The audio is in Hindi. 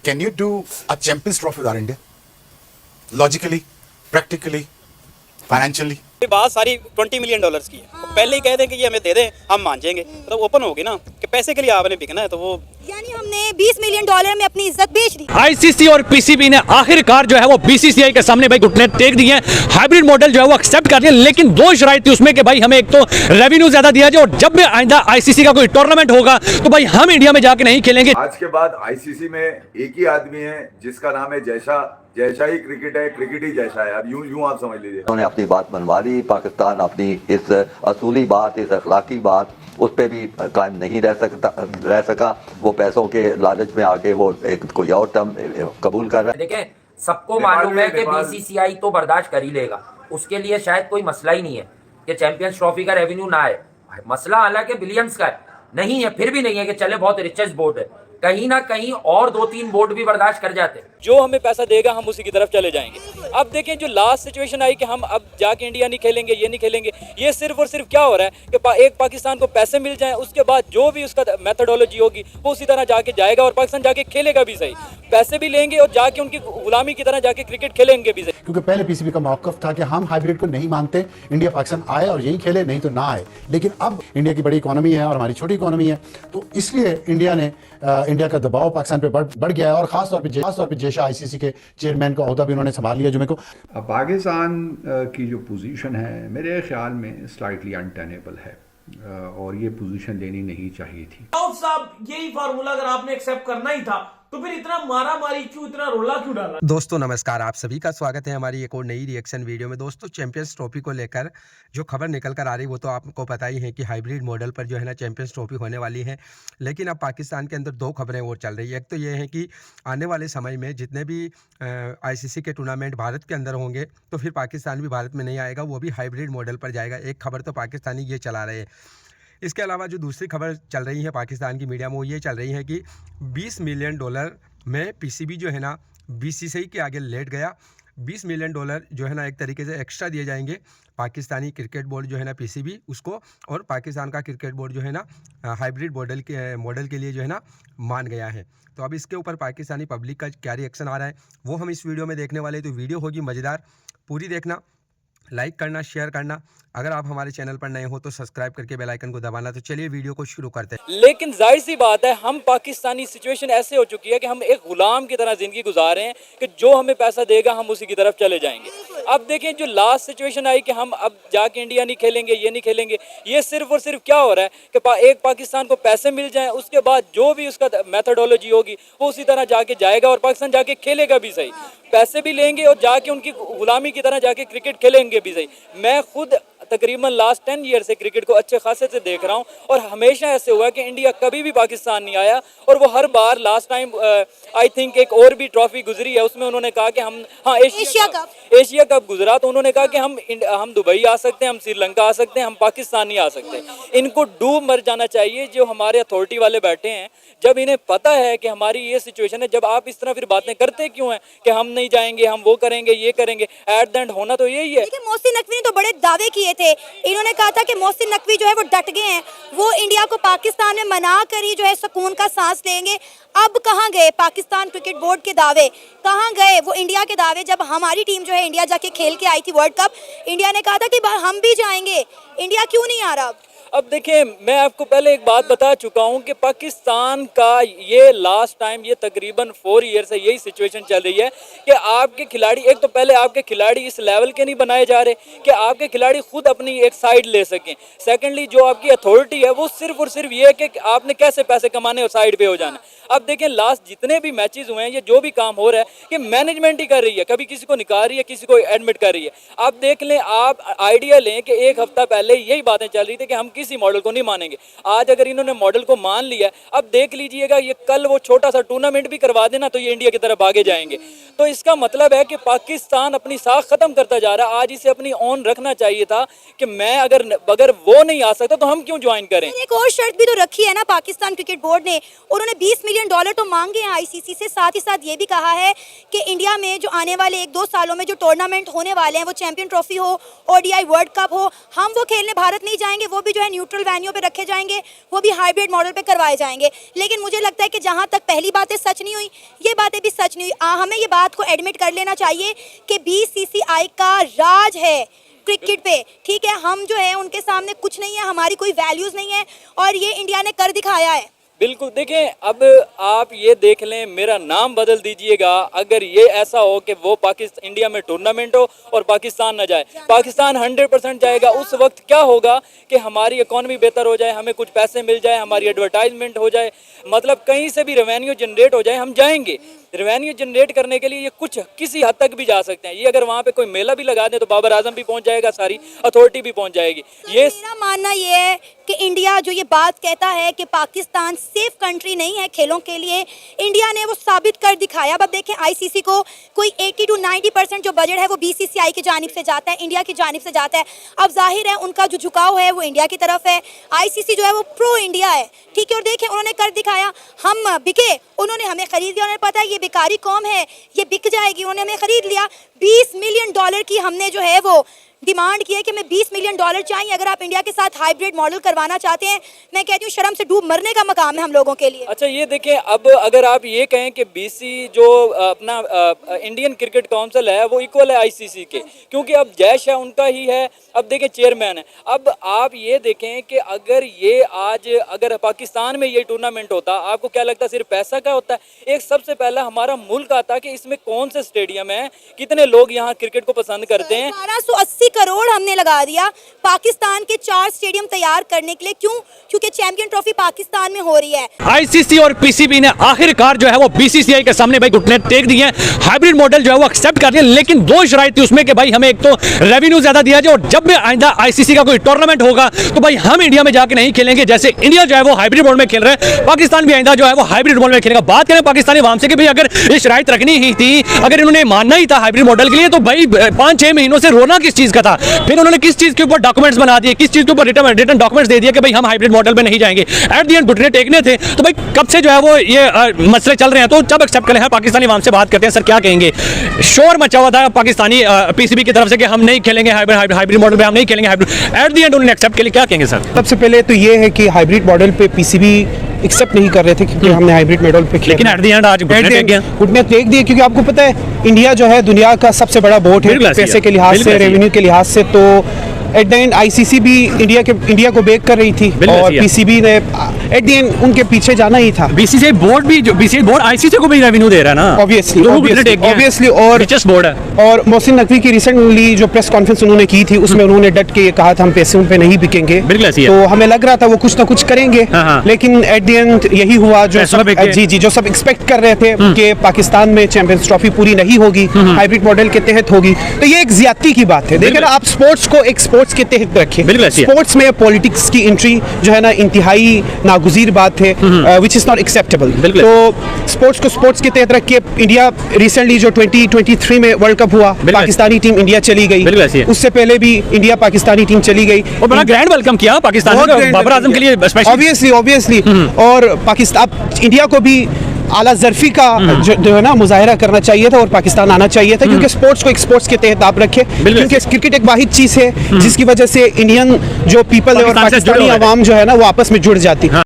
Can you do a Champions Trophy with our India? Logically, practically, financially? ये बात सारी $20 मिलियन की है। पहले ही कह दें कि ये हमें दे दें, हम मान जाएंगे। तो ओपन होगी ना कि पैसे के लिए आपने बिकना है, तो वो यानी हमने $20 मिलियन में अपनी इज्जत बेच दी। आईसीसी और पीसीबी ने आखिरकार जो है वो बीसीसीआई के सामने भाई घुटने टेक दिए हैं। हाइब्रिड मॉडल जो है वो एक्सेप्ट कर लिया, लेकिन दो शराइत थी उसमें कि भाई हमें एक तो रेवेन्यू ज्यादा दिया जाए, और जब भी आइंदा आईसीसी का कोई टूर्नामेंट होगा तो भाई हम इंडिया में जाके नहीं खेलेंगे। आज के बाद आईसीसी में एक ही आदमी है जिसका नाम है जैसा ही क्रिकेट है, क्रिकेट ही जैसा है। अब यूं आप समझ लीजिए। उन्होंने अपनी बात मनवा ली। पाकिस्तान अपनी इस असूली बात, इस अखलाकी बात, उस पर भी कायम नहीं रह सका। वो पैसों के लालच में आके वो एक कोई और टर्म कबूल कर रहा है। देखें, सबको मालूम है कि बीसीसीआई तो बर्दाश्त कर ही लेगा, उसके लिए शायद कोई मसला ही नहीं है कि चैंपियंस ट्रॉफी का रेवेन्यू ना आए। मसला हालांकि बिलियंस का है, नहीं है, फिर भी नहीं है कि चले बहुत रिचेस्ट बोर्ड है, कहीं ना कहीं और 2-3 बोर्ड भी बर्दाश्त कर जाते। जो हमें पैसा देगा हम उसी की तरफ चले जाएंगे। अब देखें जो लास्ट सिचुएशन आई कि हम अब जाके इंडिया नहीं खेलेंगे, ये नहीं खेलेंगे, ये सिर्फ और सिर्फ क्या हो रहा है कि एक पाकिस्तान को पैसे मिल जाएं, उसके बाद जो भी उसका मेथोडोलॉजी होगी वो उसी तरह जाके जाएगा और पाकिस्तान जाके खेलेगा भी सही, पैसे भी लेंगे और जाके उनकी गुलामी की तरह जाके क्रिकेट खेलेंगे भी सही। क्योंकि पहले पीसीबी का मौकफ था कि हम हाइब्रिड को नहीं मानते, इंडिया पाकिस्तान आए और यही खेले, नहीं तो ना आए। लेकिन अब इंडिया की बड़ी इकोनॉमी है और हमारी छोटी इकोनॉमी है, तो इसलिए इंडिया का दबाव पाकिस्तान पे बढ़ गया है। और खासतौर पे जैशा आईसीसी के चेयरमैन का ओहदा भी उन्होंने संभाल लिया। जो मेरे को पाकिस्तान की जो पोजीशन है मेरे ख्याल में स्लाइटली अनटेनेबल है, और ये पोजीशन लेनी नहीं चाहिए थी। साहब, यही फार्मूला अगर आपने एक्सेप्ट करना ही था तो फिर इतना मारा मारी क्यों, इतना रोला क्यों डाला? दोस्तों नमस्कार, आप सभी का स्वागत है हमारी एक और नई रिएक्शन वीडियो में। दोस्तों चैंपियंस ट्रॉफी को लेकर जो खबर निकल कर आ रही वो तो आपको पता ही है कि हाइब्रिड मॉडल पर जो है ना चैंपियंस ट्रॉफी होने वाली है। लेकिन अब पाकिस्तान के अंदर दो खबरें और चल रही है। एक तो ये है कि आने वाले समय में जितने भी आईसीसी के टूर्नामेंट भारत के अंदर होंगे तो फिर पाकिस्तान भी भारत में नहीं आएगा, वो भी हाइब्रिड मॉडल पर जाएगा। एक खबर तो पाकिस्तानी ये चला रहे हैं। इसके अलावा जो दूसरी खबर चल रही है पाकिस्तान की मीडिया में वो ये चल रही है कि $20 मिलियन में पीसीबी जो है ना बीसीसीआई के आगे लेट गया। $20 मिलियन जो है ना एक तरीके से एक्स्ट्रा दिए जाएंगे पाकिस्तानी क्रिकेट बोर्ड जो है ना पीसीबी उसको, और पाकिस्तान का क्रिकेट बोर्ड जो है ना हाइब्रिड मॉडल के लिए जो है ना मान गया है। तो अब इसके ऊपर पाकिस्तानी पब्लिक का क्या रिएक्शन आ रहा है वो हम इस वीडियो में देखने वाले। तो वीडियो होगी मज़ेदार, पूरी देखना, लाइक करना, शेयर करना। अगर आप हमारे चैनल पर नए हो तो सब्सक्राइब करके बेल आइकन को दबाना। तो चलिए वीडियो को शुरू करते हैं। लेकिन जाहिर सी बात है हम पाकिस्तानी सिचुएशन ऐसे हो चुकी है कि हम एक गुलाम की तरह जिंदगी गुजार रहे हैं कि जो हमें पैसा देगा हम उसी की तरफ चले जाएंगे। अब देखें जो लास्ट सिचुएशन आई कि हम अब जाके इंडिया नहीं खेलेंगे, ये नहीं खेलेंगे, ये सिर्फ और सिर्फ क्या हो रहा है कि एक पाकिस्तान को पैसे मिल जाएं, उसके बाद जो भी उसका मेथोडोलॉजी होगी वो उसी तरह जाके जाएगा और पाकिस्तान जाके खेलेगा भी सही, पैसे भी लेंगे और जाके उनकी गुलामी की तरह जाके क्रिकेट खेलेंगे भी सही। मैं खुद तकरीबन लास्ट 10 ईयर से क्रिकेट को अच्छे खासे से देख रहा हूं और हमेशा ऐसे हुआ कि इंडिया कभी भी पाकिस्तान नहीं आया, और वो हर बार लास्ट टाइम आई थिंक एक और भी ट्रॉफी गुजरी है उसमें उन्होंने कहा कि हम एशिया कप गुजरा तो उन्होंने कहा कि हम दुबई आ सकते हैं, हम श्रीलंका आ सकते हैं, हम पाकिस्तान नहीं आ सकते। इनको डूब मर जाना चाहिए जो हमारे अथॉरिटी वाले बैठे हैं। जब इन्हें पता है कि हमारी ये सिचुएशन है, जब आप इस तरह फिर बातें करते क्यों हैं कि हम नहीं जाएंगे, हम वो करेंगे, ये करेंगे? एट द एंड होना तो यही है। मोहसिन नकवी ने तो बड़े दावे किए थे, इन्होंने कहा था कि मोहसिन नकवी जो है वो डट गए हैं, वो इंडिया को पाकिस्तान में मना कर ही जो है सुकून का सांस लेंगे। अब कहाँ गए पाकिस्तान क्रिकेट बोर्ड के दावे, कहाँ गए वो इंडिया के दावे? जब हमारी टीम जो है इंडिया जाके खेल के आई थी वर्ल्ड कप, इंडिया ने कहा था कि हम भी जाएंगे, इंडिया क्यों नहीं आ रहा? अब देखिए मैं आपको पहले एक बात बता चुका हूं कि पाकिस्तान का ये लास्ट टाइम ये तकरीबन 4 ईयर से यही सिचुएशन चल रही है कि आपके खिलाड़ी, एक तो पहले आपके खिलाड़ी इस लेवल के नहीं बनाए जा रहे कि आपके खिलाड़ी खुद अपनी एक साइड ले सकें। सेकेंडली जो आपकी अथॉरिटी है वो सिर्फ और सिर्फ ये है कि आपने कैसे पैसे कमाने और साइड पे हो जाना। अब देखें लास्ट जितने भी मैचेस हुए हैं, ये जो भी काम हो रहा है कि मैनेजमेंट ही कर रही है, कभी किसी को निकाल रही है, किसी को एडमिट कर रही है। आप देख लें, आप आइडिया लें कि एक हफ्ता पहले यही बातें चल रही थी कि हम किसी मॉडल को नहीं मानेंगे। आज अगर इन्होंने मॉडल को मान लिया, अब देख लीजिएगा ये कल वो छोटा सा टूर्नामेंट भी करवा देना तो ये इंडिया की तरफ आगे जाएंगे। तो इसका मतलब है कि पाकिस्तान अपनी साख खत्म करता जा रहा है। आज इसे अपनी ऑन रखना चाहिए था कि मैं अगर वो नहीं आ सकता तो हम क्यों ज्वाइन करें। एक और शर्त भी तो रखी है ना पाकिस्तान क्रिकेट बोर्ड ने, उन्होंने $20 मिलियन मिलियन डॉलर तो मांगे हैं आईसीसी से, साथ ही साथ ये भी कहा है कि इंडिया में जो आने वाले 1-2 सालों में जो टूर्नामेंट होने वाले हैं, वो चैंपियन ट्रॉफी हो, ओडीआई वर्ल्ड कप हो, हम वो खेलने भारत नहीं जाएंगे, वो भी जो है न्यूट्रल वेन्यू पे रखे जाएंगे, वो भी हाइब्रिड मॉडल पे करवाए जाएंगे। लेकिन मुझे लगता है कि जहाँ तक पहली बातें सच नहीं हुई, ये बातें भी सच नहीं हुई। हमें ये बात को एडमिट कर लेना चाहिए कि बीसीसीआई का राज है क्रिकेट पे, ठीक है। हम जो है उनके सामने कुछ नहीं है, हमारी कोई वैल्यूज नहीं है, और ये इंडिया ने कर दिखाया है। बिल्कुल, देखें अब आप ये देख लें, मेरा नाम बदल दीजिएगा अगर ये ऐसा हो कि वो पाकिस्तान इंडिया में टूर्नामेंट हो और पाकिस्तान न जाए। पाकिस्तान 100% जाएगा। उस वक्त क्या होगा कि हमारी इकॉनमी बेहतर हो जाए, हमें कुछ पैसे मिल जाए, हमारी एडवर्टाइजमेंट हो जाए, मतलब कहीं से भी रेवेन्यू जनरेट हो जाए, हम जाएंगे। रेवेन्यू जनरेट करने के लिए ये कुछ किसी हद तक भी जा सकते हैं। ये अगर वहाँ पे कोई मेला भी लगा दे तो बाबर आजम भी पहुँच जाएगा, सारी अथॉरिटी भी पहुँच जाएगी। ये मेरा मानना ये है कि इंडिया जो ये बात कहता है कि पाकिस्तान सेफ कंट्री नहीं है खेलों के लिए, इंडिया ने वो साबित कर दिखाया। अब देखें आईसीसी को कोई 80 to 90% जो बजट है वो बीसीसीआई की जानिब से जाता है, इंडिया की जानिब से जाता है। अब जाहिर है उनका जो झुकाव है वो इंडिया की तरफ है। आईसीसी जो है वो प्रो इंडिया है, ठीक है। और देखें उन्होंने कर दिखाया, हम बिके, उन्होंने हमें खरीद लिया। उन्हें पता है ये बेकारी कौम है, ये बिक जाएगी, उन्होंने हमें खरीद लिया। 20 मिलियन डॉलर की हमने जो है वो डिमांड की है कि हमें 20 मिलियन डॉलर चाहिए अगर आप इंडिया के साथ हाइब्रिड मॉडल करवाना चाहते हैं। मैं कहती हूँ शर्म से डूब मरने का मकाम है हम लोगों के लिए। अच्छा ये देखें, अब अगर आप ये कहें कि बीसी जो अपना इंडियन क्रिकेट काउंसिल है वो इक्वल है आईसीसी के, क्योंकि अब जैश है उनका ही है, अब देखें चेयरमैन है। अब आप ये देखें कि अगर ये आज अगर पाकिस्तान में ये टूर्नामेंट होता, आपको क्या लगता है सिर्फ पैसा का होता है? एक सबसे पहला हमारा मुल्क आता कि इसमें कौन से स्टेडियम है, कितने लोग यहाँ क्रिकेट को पसंद करते हैं। 1280 करोड़ हमने लगा दिया पाकिस्तान के 4 स्टेडियम तैयार करने के लिए। क्यों? क्योंकि चैंपियन ट्रॉफी पाकिस्तान में हो रही है। आईसीसी और पीसीबी ने आखिरकार जो है वो बीसीसीआई के सामने भाई घुटने टेक दिए हैं, हाइब्रिड मॉडल जो है वो एक्सेप्ट कर लिया। लेकिन 2 शराइत थी उसमें कि भाई हमें एक तो रेवेन्यू ज्यादा दिया जाए, और जब भी आइंदा आईसीसी का कोई टूर्नामेंट होगा तो भाई हम इंडिया में जाके नहीं खेलेंगे। जैसे इंडिया जो है वो हाइब्रिड मॉडल में खेल रहे हैं, पाकिस्तान भी आइंदा जो है वो हाइब्रिड मॉडल में खेलेगा। बात करें पाकिस्तानी अवाम से कि भाई अगर ये शराइत रखनी ही थी, अगर इन्होंने मानना ही था हाइब्रिड मॉडल के लिए, तो भाई 5-6 महीनों से रोना किस चीज का था? फिर उन्होंने किस चीज के ऊपर डॉक्यूमेंट्स बना दिए, किस चीज के ऊपर रिटर्न डॉक्यूमेंट्स दे दिए कि भाई हम हाइब्रिड मॉडल में नहीं जाएंगे। एट द एंड घुटने टेकने थे। तो भाई कब से जो है वो ये मसले चल रहे हैं, तो जब एक्सेप्ट करें। पाकिस्तानी अवाम से बात करते हैं, सर क्या कहेंगे? शोर मचा हुआ था पाकिस्तानी पीसीबी की तरफ से कि हम नहीं खेलेंगे हाइब्रिड मॉडल पे, हम नहीं खेलेंगे हाइब्रिड। एट द एंड उन्होंने एक्सेप्ट के लिए क्या कहेंगे सर? सबसे पहले तो ये है कि हाइब्रिड मॉडल पे पीसीबी एक्सेप्ट नहीं कर रहे थे क्योंकि हमने हाइब्रिड मॉडल पे खेला। लेकिन एट द एंड आज घुटने टेक दिए, क्योंकि आपको पता है इंडिया जो है दुनिया का सबसे बड़ा बोट है पैसे के लिहाज से, रेवेन्यू के लिहाज से। तो एट द एंड आईसीसी भी इंडिया को बेक कर रही थी और पीसीबी ने एट द एंड उनके पीछे जाना ही था। बीसीसीआई बोर्ड भी, जो बीसीसीआई बोर्ड आईसीसी को भी रेवेन्यू दे रहा है ना, ऑब्वियसली। और रिचेस्ट बोर्ड है। और मोहसिन नकवी की रिसेंटली जो प्रेस कॉन्फ्रेंस उन्होंने की थी उसमें उन्होंने डट के ये कहा था हम पैसे उन पे नहीं बिकेंगे। तो हमें लग रहा था वो कुछ ना कुछ करेंगे, लेकिन एट द एंड यही हुआ जो सब एक्सपेक्ट कर रहे थे कि पाकिस्तान में चैंपियंस ट्रॉफी पूरी नहीं होगी, हाइब्रिड मॉडल के तहत होगी। तो ये एक ज्यादती की बात है। देखिए आप स्पोर्ट्स को एक स्पोर्ट्स के तहत रखें। स्पोर्ट्स में पॉलिटिक्स की एंट्री जो है ना इंतहाई नागुज़ीर बात है, विच इज नॉट एक्सेप्टेबल। तो स्पोर्ट्स को स्पोर्ट्स के तहत रख के इंडिया रिसेंटली जो 2023 में वर्ल्ड कप हुआ, पाकिस्तानी टीम इंडिया चली गई, उससे पहले भी इंडिया पाकिस्तानी टीम चली गई और बड़ा ग्रैंड वेलकम किया पाकिस्तान ने बाबर आजम के लिए ऑब्वियसली। और पाकिस्तान इंडिया को भी आला ज़र्फ़ी का जो है ना मुजाहरा करना चाहिए था और पाकिस्तान आना चाहिए था, क्योंकि स्पोर्ट्स को एक स्पोर्ट्स के तहत आप रखें, क्योंकि क्रिकेट एक वाहिद चीज़ है जिसकी वजह से इंडियन जो पीपल है और पाकिस्तानी अवाम जो है ना वो आपस में जुड़ जाती है।